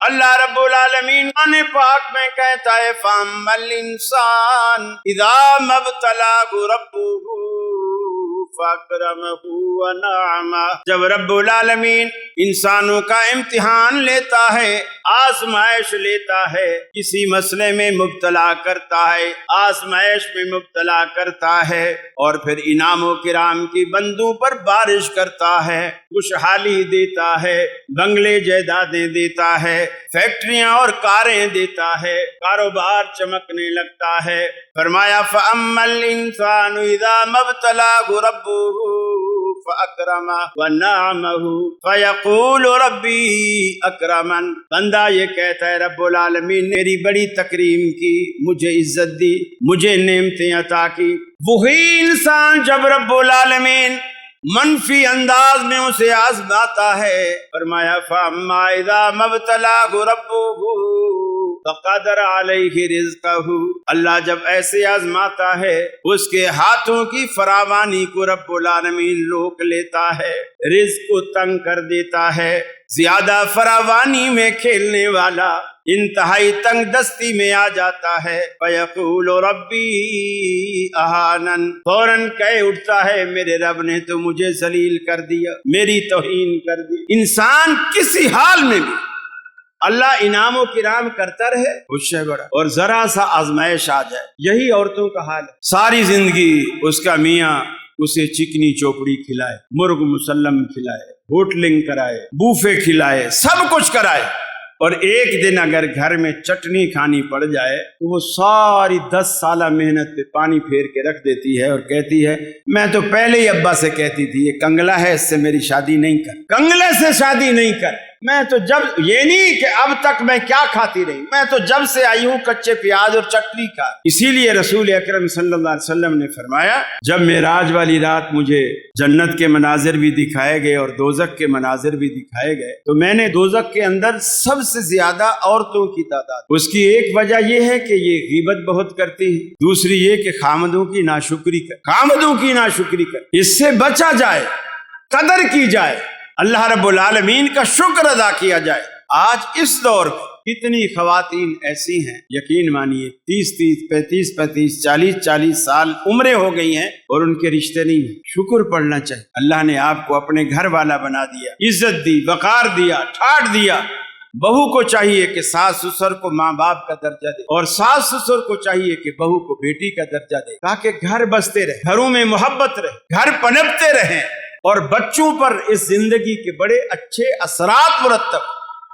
اللہ رب العالمین قرآن پاک میں کہتا ہے فَأَمَّا الْإِنسَانُ إِذَا مَا ابْتَلَاهُ رَبُّهُ فَأَكْرَمَهُ وَنَعَمَهُ، جب رب العالمین انسانوں کا امتحان لیتا ہے، آزمائش لیتا ہے، کسی مسئلے میں مبتلا کرتا ہے، آزمائش میں مبتلا کرتا ہے، اور پھر انعام و کرام کی بندوں پر بارش کرتا ہے، خوشحالی دیتا ہے، بنگلے جائیدادیں دیتا ہے، فیکٹریاں اور کاریں دیتا ہے، کاروبار چمکنے لگتا ہے۔ فرمایا فَأَمَّا الْإِنسَانُ إِذَا مَا ابْتَلَاهُ رَبُّهُ فَأَكْرَمَهُ وَنَعَمَهُ فَيَقُولُ رَبِّي أَكْرَمَنِ، بندہ یہ کہتا ہے رب العالمین نے میری بڑی تکریم کی، مجھے عزت دی، مجھے نعمتیں عطا کی۔ وہی انسان جب رب العالمین منفی انداز میں اسے آزماتا ہے، فرمایا فَأَمَّا إِذَا مَا ابْتَلَاهُ رَبُّهُ فَقَدَرَ عَلَيْهِ رِزْقَهُ، اللہ جب ایسے آزماتا ہے اس کے ہاتھوں کی فراوانی کو رب العالمین روک لیتا ہے، رزق کو تنگ کر دیتا ہے۔ زیادہ فراوانی میں کھیلنے والا انتہائی تنگ دستی میں آ جاتا ہے، فَيَقُولُ رَبِّي أَهَانَنِ، فوراً کہہ اٹھتا ہے میرے رب نے تو مجھے ذلیل کر دیا، میری توہین کر دی۔ انسان کسی حال میں بھی اللہ انعام و کرام کرتا رہے اس سے بڑا، اور ذرا سا آزمائش آ جائے، یہی عورتوں کا حال ہے۔ ساری زندگی اس کا میاں اسے چکنی چوپڑی کھلائے، مرغ مسلم کھلائے، ہوٹلنگ کرائے، بوفے کھلائے، سب کچھ کرائے، اور ایک دن اگر گھر میں چٹنی کھانی پڑ جائے تو وہ ساری 10 سالہ محنت پہ پانی پھیر کے رکھ دیتی ہے اور کہتی ہے میں تو پہلے ہی ابا سے کہتی تھی یہ کنگلا ہے، اس سے میری شادی نہیں کر، کنگلے سے شادی نہیں کر، میں تو جب یہ نہیں کہ اب تک میں کیا کھاتی رہی، میں تو جب سے آئی ہوں کچے پیاز اور چٹنی کھا۔ اسی لیے رسول اکرم صلی اللہ علیہ وسلم نے فرمایا جب معراج والی رات مجھے جنت کے مناظر بھی دکھائے گئے اور دوزخ کے مناظر بھی دکھائے گئے تو میں نے دوزخ کے اندر سب سے زیادہ عورتوں کی تعداد، اس کی ایک وجہ یہ ہے کہ یہ غیبت بہت کرتی ہیں، دوسری یہ کہ خامدوں کی ناشکری کر، اس سے بچا جائے، قدر کی جائے، اللہ رب العالمین کا شکر ادا کیا جائے۔ آج اس دور میں کتنی خواتین ایسی ہیں، یقین مانیے 30 35 40 سال عمریں ہو گئی ہیں اور ان کے رشتے نہیں ہیں۔ شکر پڑھنا چاہیے، اللہ نے آپ کو اپنے گھر والا بنا دیا، عزت دی، وقار دیا، ٹھاٹ دیا۔ بہو کو چاہیے کہ ساس سسر کو ماں باپ کا درجہ دے، اور ساس سسر کو چاہیے کہ بہو کو بیٹی کا درجہ دے، تاکہ گھر بستے رہے، گھروں میں محبت رہے، گھر پنپتے رہیں، اور بچوں پر اس زندگی کے بڑے اچھے اثرات مرتب